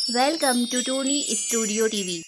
Welcome to Tony studio TV.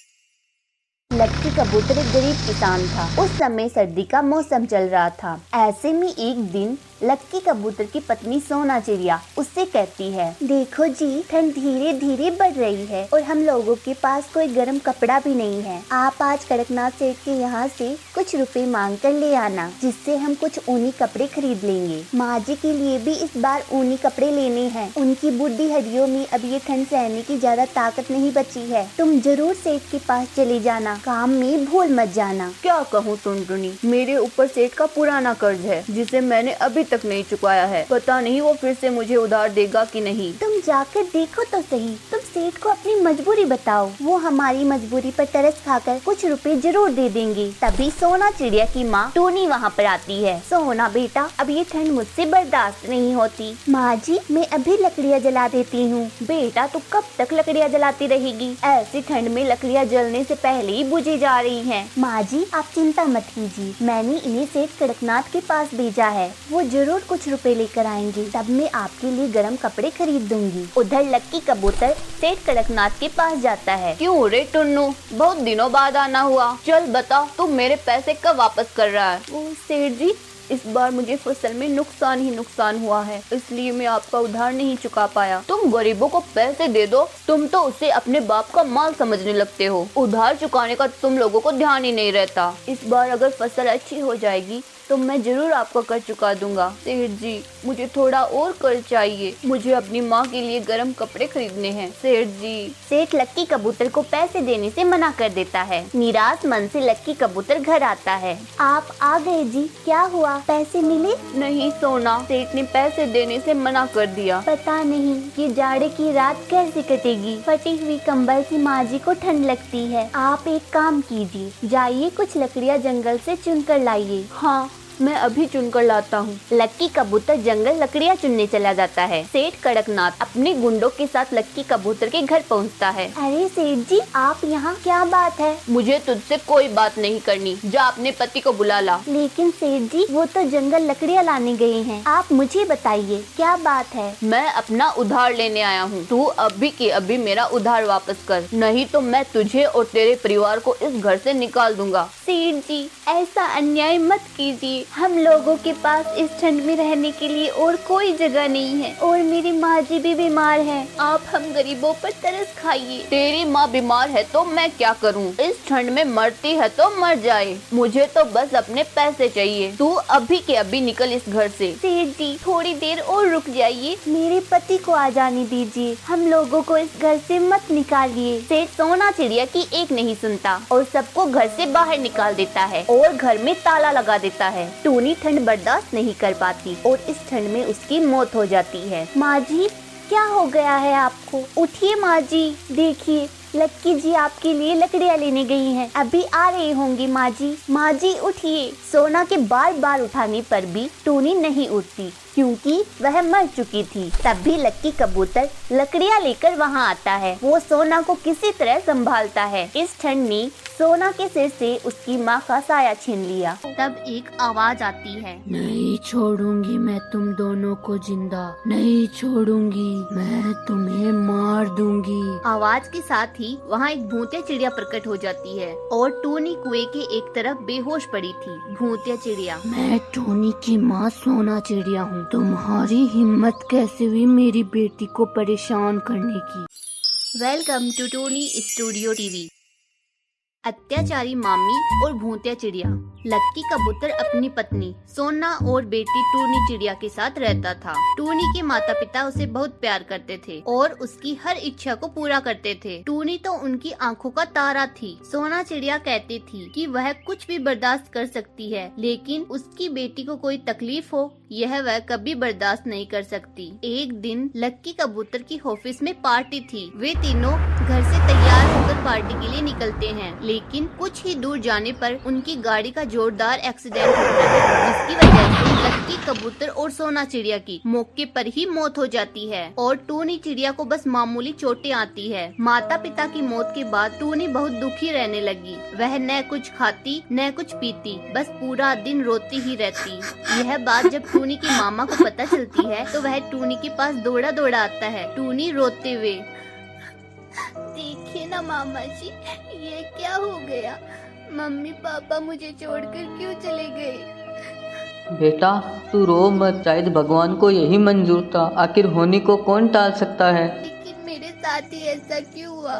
Lucky कबूतर एक गरीब किसान था। उस समय सर्दी का मौसम चल रहा था। ऐसे में एक दिन लक्की कबूतर की पत्नी सोना चिड़िया उससे कहती है, देखो जी, ठंड धीरे धीरे बढ़ रही है और हम लोगों के पास कोई गर्म कपड़ा भी नहीं है। आप आज कड़कनाथ सेठ के यहाँ से कुछ रुपए मांग कर ले आना, जिससे हम कुछ ऊनी कपड़े खरीद लेंगे। माँ जी के लिए भी इस बार ऊनी कपड़े लेने हैं। उनकी बुढ़ी हड्डियों में अब ये ठंड सहने की ज्यादा ताकत नहीं बची है। तुम जरूर सेठ के पास चले जाना, काम में भूल मत जाना। क्या कहूँ टुनटुनी, मेरे ऊपर सेठ का पुराना कर्ज है जिसे मैंने अभी तक नहीं चुकाया है। पता नहीं वो फिर से मुझे उधार देगा कि नहीं। तुम जाकर देखो तो सही। तुम सेठ को अपनी मजबूरी बताओ, वो हमारी मजबूरी पर तरस खाकर कुछ रुपए जरूर दे देंगे। तभी सोना चिड़िया की माँ टोनी वहाँ पर आती है। सोना बेटा, अब ये ठंड मुझसे बर्दाश्त नहीं होती। माँ जी, मैं अभी लकड़ियाँ जला देती हूँ। बेटा, तू कब तक लकड़ियाँ जलाती रहेगी? ऐसी ठंड में लकड़ियाँ जलने से पहले ही बुझी जा रही हैं। माँ जी, आप चिंता मत कीजिए, मैंने इन्हें सेठ कड़कनाथ के पास भेजा है। वो जरूर कुछ रुपए लेकर आएंगे, तब मैं आपके लिए गर्म कपड़े खरीद दूंगी। उधर लक्की कबूतर सेठ कड़कनाथ के पास जाता है। क्यों रे टुन्नू, बहुत दिनों बाद आना हुआ। चल बता, तू मेरे पैसे कब वापस कर रहा है? वो सेठ जी, इस बार मुझे फसल में नुकसान ही नुकसान हुआ है, इसलिए मैं आपका उधार नहीं चुका पाया। तुम गरीबों को पैसे दे दो, तुम तो उसे अपने बाप का माल समझने लगते हो। उधार चुकाने का तुम लोगों को ध्यान ही नहीं रहता। इस बार अगर फसल अच्छी हो जाएगी तो मैं जरूर आपका कर्ज चुका दूंगा। सेठ जी, मुझे थोड़ा और कर्ज चाहिए, मुझे अपनी माँ के लिए गर्म कपड़े खरीदने हैं। सेठ जी। सेठ लक्की कबूतर को पैसे देने से मना कर देता है। निराश मन से लक्की कबूतर घर आता है। आप आ गए जी, क्या हुआ, पैसे मिले? नहीं सोना, सेठ ने पैसे देने से मना कर दिया। पता नहीं ये जाड़े की रात कैसे कटेगी। फटी हुई कंबल से माँ जी को ठंड लगती है। आप एक काम कीजिए, जाइए कुछ लकड़ियाँ जंगल से चुन कर लाइए। हाँ, मैं अभी चुनकर लाता हूँ। लक्की कबूतर जंगल लकड़ियाँ चुनने चला जाता है। सेठ कड़कनाथ अपने गुंडों के साथ लक्की कबूतर के घर पहुँचता है। अरे सेठ जी, आप यहाँ, क्या बात है? मुझे तुझसे कोई बात नहीं करनी, जा अपने पति को बुला ला। लेकिन सेठ जी, वो तो जंगल लकड़ियाँ लाने गए हैं। आप मुझे बताइए, क्या बात है? मैं अपना उधार लेने आया हूँ। तू अभी के अभी मेरा उधार वापस कर, नहीं तो मैं तुझे और तेरे परिवार को इस घर से निकाल दूंगा। सेठ जी, ऐसा अन्याय मत कीजिए। हम लोगों के पास इस ठंड में रहने के लिए और कोई जगह नहीं है और मेरी माँ जी भी बीमार है। आप हम गरीबों पर तरस खाइए। तेरी माँ बीमार है तो मैं क्या करूँ? इस ठंड में मरती है तो मर जाए, मुझे तो बस अपने पैसे चाहिए। तू अभी के अभी निकल इस घर से। सेठ जी, थोड़ी देर और रुक जाइए, मेरे पति को आ जाने दीजिए। हम लोगों को इस घर से मत निकालिए। सेठ सोना चिड़िया की एक नहीं सुनता और सबको घर से बाहर निकाल देता है और घर में ताला लगा देता है। टोनी ठंड बर्दाश्त नहीं कर पाती और इस ठंड में उसकी मौत हो जाती है। माँ जी, क्या हो गया है आपको? उठिए माँ जी, देखिए लक्की जी आपके लिए लकड़ियाँ लेने गई हैं, अभी आ रही होंगी। माँ जी, माँ जी उठिए। सोना के बार बार उठाने पर भी टोनी नहीं उठती, क्योंकि वह मर चुकी थी। तब भी लक्की कबूतर लकड़ियाँ लेकर वहाँ आता है। वो सोना को किसी तरह संभालता है। इस ठंड ने सोना के सिर से उसकी माँ का साया छीन लिया। तब एक आवाज आती है, नहीं छोड़ूंगी मैं तुम दोनों को जिंदा, नहीं छोड़ूंगी, मैं तुम्हें मार दूंगी। आवाज के साथ ही वहाँ एक भूतिया चिड़िया प्रकट हो जाती है और टोनी कुएं के एक तरफ बेहोश पड़ी थी। भूतिया चिड़िया, मैं टोनी की माँ सोना चिड़िया हूँ। तुम्हारी हिम्मत कैसे हुई मेरी बेटी को परेशान करने की? Welcome to Tony studio TV. अत्याचारी मामी और भूतिया चिड़िया। लक्की कबूतर अपनी पत्नी सोना और बेटी टूनी चिड़िया के साथ रहता था। टूनी के माता पिता उसे बहुत प्यार करते थे और उसकी हर इच्छा को पूरा करते थे। टूनी तो उनकी आंखों का तारा थी। सोना चिड़िया कहती थी कि वह कुछ भी बर्दाश्त कर सकती है, लेकिन उसकी बेटी को कोई तकलीफ हो यह वह कभी बर्दाश्त नहीं कर सकती। एक दिन लक्की कबूतर की ऑफिस में पार्टी थी। वे तीनों घर से तैयार होकर पार्टी के लिए निकलते हैं, लेकिन कुछ ही दूर जाने पर उनकी गाड़ी का जोरदार एक्सीडेंट होता है, जिसकी वजह से लक्की कबूतर और सोना चिड़िया की मौके पर ही मौत हो जाती है और टूनी चिड़िया को बस मामूली चोटें आती है। माता पिता की मौत के बाद टूनी बहुत दुखी रहने लगी। वह न कुछ खाती न कुछ पीती, बस पूरा दिन रोती ही रहती। यह बात जब टूनी की मामा को पता चलती है तो वह टूनी के पास दौड़ा दौड़ा आता है। टूनी रोते हुए, गया मामा जी, ये क्या हो गया? मम्मी पापा मुझे छोड़कर क्यों चले गए? बेटा तू रो मत, शायद भगवान को यही मंजूर था। आखिर होने को कौन टाल सकता है। लेकिन मेरे साथ ही ऐसा क्यों हुआ?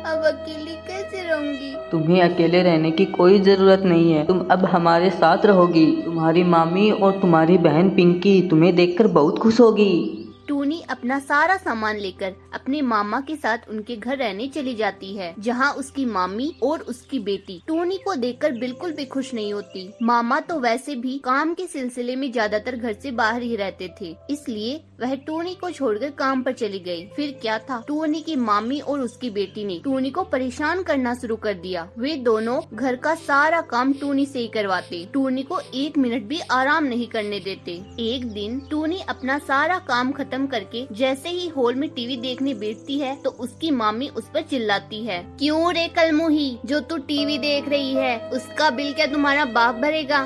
अब अकेली कैसे रहूंगी? तुम्हें अकेले रहने की कोई जरूरत नहीं है। तुम अब हमारे साथ रहोगी। तुम्हारी मामी और तुम्हारी बहन पिंकी तुम्हें देखकर बहुत खुश होगी। टूनी अपना सारा सामान लेकर अपने मामा के साथ उनके घर रहने चली जाती है, जहाँ उसकी मामी और उसकी बेटी टूनी को देखकर बिल्कुल भी खुश नहीं होती। मामा तो वैसे भी काम के सिलसिले में ज्यादातर घर से बाहर ही रहते थे, इसलिए वह टूनी को छोड़कर काम पर चली गई। फिर क्या था, टूनी की मामी और उसकी बेटी ने टूनी को परेशान करना शुरू कर दिया। वे दोनों घर का सारा काम टूनी से ही करवाते, टूनी को 1 मिनट भी आराम नहीं करने देते। एक दिन टूनी अपना सारा काम खत्म करके जैसे ही हॉल में टीवी देखने बैठती है तो उसकी मामी उस पर चिल्लाती है, क्यों रे कलमुही, जो तू टीवी देख रही है उसका बिल क्या तुम्हारा बाप भरेगा?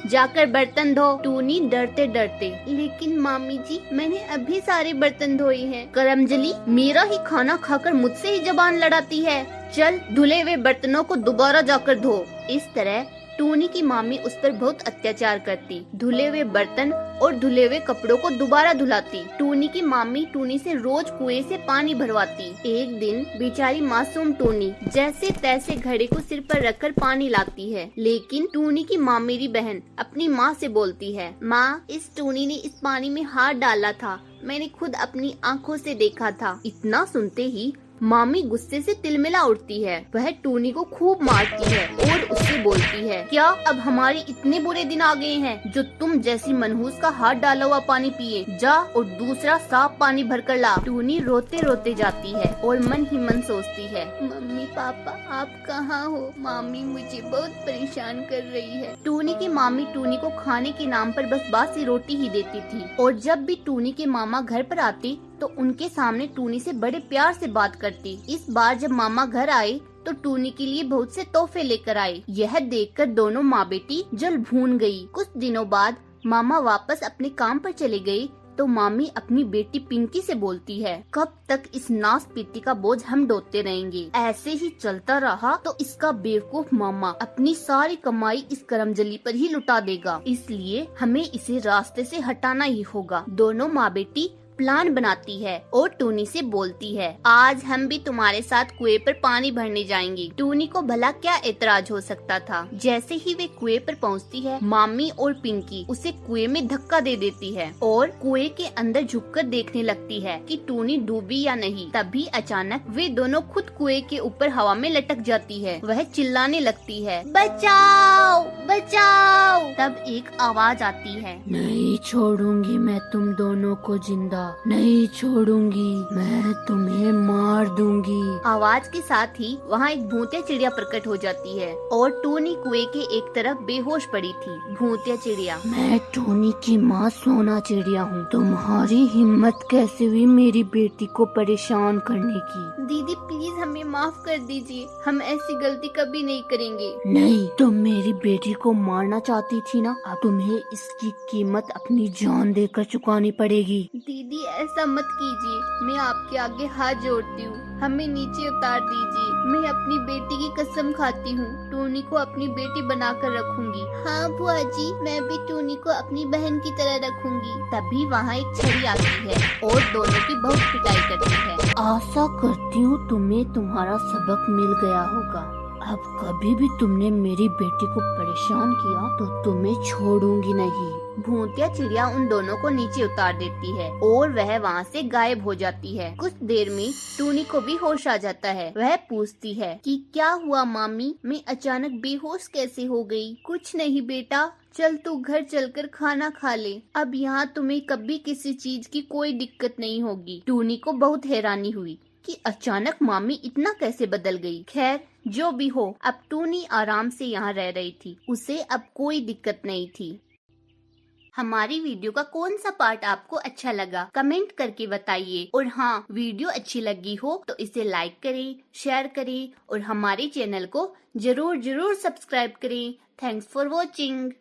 जाकर बर्तन धो। टूनी डरते डरते, लेकिन मामी जी मैंने अभी सारे बर्तन धोए हैं। करमजली, मेरा ही खाना खाकर मुझसे ही जबान लड़ाती है। चल धुले हुए बर्तनों को दोबारा जाकर धो। इस तरह टूनी की मामी उस पर बहुत अत्याचार करती, धुले हुए बर्तन और धुले हुए कपड़ों को दोबारा धुलाती। टूनी की मामी टूनी से रोज कुएं से पानी भरवाती। एक दिन बेचारी मासूम टूनी जैसे तैसे घड़े को सिर पर रखकर पानी लाती है, लेकिन टूनी की मामेरी बहन अपनी माँ से बोलती है, माँ इस टूनी ने इस पानी में हाथ डाला था, मैंने खुद अपनी आँखों से देखा था। इतना सुनते ही मामी गुस्से से तिलमिला उठती है। वह टूनी को खूब मारती है और उससे बोलती है, क्या अब हमारे इतने बुरे दिन आ गए हैं जो तुम जैसी मनहूस का हाथ डाला हुआ पानी पिए? जा और दूसरा साफ पानी भरकर ला। टूनी रोते रोते जाती है और मन ही मन सोचती है, मम्मी पापा आप कहाँ हो? मामी मुझे बहुत परेशान कर रही है। टूनी की मामी टूनी को खाने के नाम पर बस बासी रोटी ही देती थी, और जब भी टूनी के मामा घर पर आते तो उनके सामने टूनी से बड़े प्यार से बात करती। इस बार जब मामा घर आए तो टूनी के लिए बहुत से तोहफे लेकर आए। यह देखकर दोनों माँ बेटी जल भून गई। कुछ दिनों बाद मामा वापस अपने काम पर चले गए तो मामी अपनी बेटी पिंकी से बोलती है, कब तक इस नाश पीती का बोझ हम ढोते रहेंगे? ऐसे ही चलता रहा तो इसका बेवकूफ मामा अपनी सारी कमाई इस करमजली पर ही लुटा देगा, इसलिए हमें इसे रास्ते से हटाना ही होगा। दोनों माँ बेटी प्लान बनाती है और टूनी से बोलती है, आज हम भी तुम्हारे साथ कुएं पर पानी भरने जाएंगे। टूनी को भला क्या एतराज हो सकता था। जैसे ही वे कुएं पर पहुंचती है, मामी और पिंकी उसे कुएं में धक्का दे देती है और कुएं के अंदर झुककर देखने लगती है कि टूनी डूबी या नहीं। तभी अचानक वे दोनों खुद कुएं के ऊपर हवा में लटक जाती है। वह चिल्लाने लगती है, बचाओ बचाओ। तब एक आवाज आती है, नहीं छोड़ूंगी मैं तुम दोनों को जिंदा, नहीं छोड़ूंगी, मैं तुम्हें मार दूंगी। आवाज के साथ ही वहाँ एक भूतिया चिड़िया प्रकट हो जाती है और टूनी कुएं के एक तरफ बेहोश पड़ी थी। भूतिया चिड़िया, मैं टूनी की माँ सोना चिड़िया हूँ। तुम्हारी हिम्मत कैसे हुई मेरी बेटी को परेशान करने की? दीदी प्लीज हमें माफ कर दीजिए, हम ऐसी गलती कभी नहीं करेंगे। नहीं, तुम मेरी बेटी को मारना चाहती थी ना, अब तुम्हें इसकी कीमत अपनी जान देकर चुकानी पड़ेगी। दीदी ऐसा मत कीजिए, मैं आपके आगे हाथ जोड़ती हूँ, हमें नीचे उतार दीजिए। मैं अपनी बेटी की कसम खाती हूँ, टूनी को अपनी बेटी बनाकर रखूंगी। हाँ बुआ जी, मैं भी टूनी को अपनी बहन की तरह रखूंगी। तभी वहाँ एक छड़ी आती है और दोनों की बहुत पिटाई करती है। आशा करती हूँ तुम्हें तुम्हारा सबक मिल गया होगा। अब कभी भी तुमने मेरी बेटी को परेशान किया तो तुम्हें छोड़ूंगी नहीं। भूतिया चिड़िया उन दोनों को नीचे उतार देती है और वह वहाँ से गायब हो जाती है। कुछ देर में टूनी को भी होश आ जाता है। वह पूछती है कि क्या हुआ मामी, मैं अचानक बेहोश कैसे हो गई? कुछ नहीं बेटा, चल तू घर चलकर खाना खा ले, अब यहाँ तुम्हें कभी किसी चीज की कोई दिक्कत नहीं होगी। टूनी को बहुत हैरानी हुई कि अचानक मामी इतना कैसे बदल गई। खैर जो भी हो, अब टूनी आराम से यहाँ रह रही थी, उसे अब कोई दिक्कत नहीं थी। हमारी वीडियो का कौन सा पार्ट आपको अच्छा लगा कमेंट करके बताइए, और हाँ वीडियो अच्छी लगी हो तो इसे लाइक करें, शेयर करें और हमारे चैनल को जरूर सब्सक्राइब करें। Thanks for watching.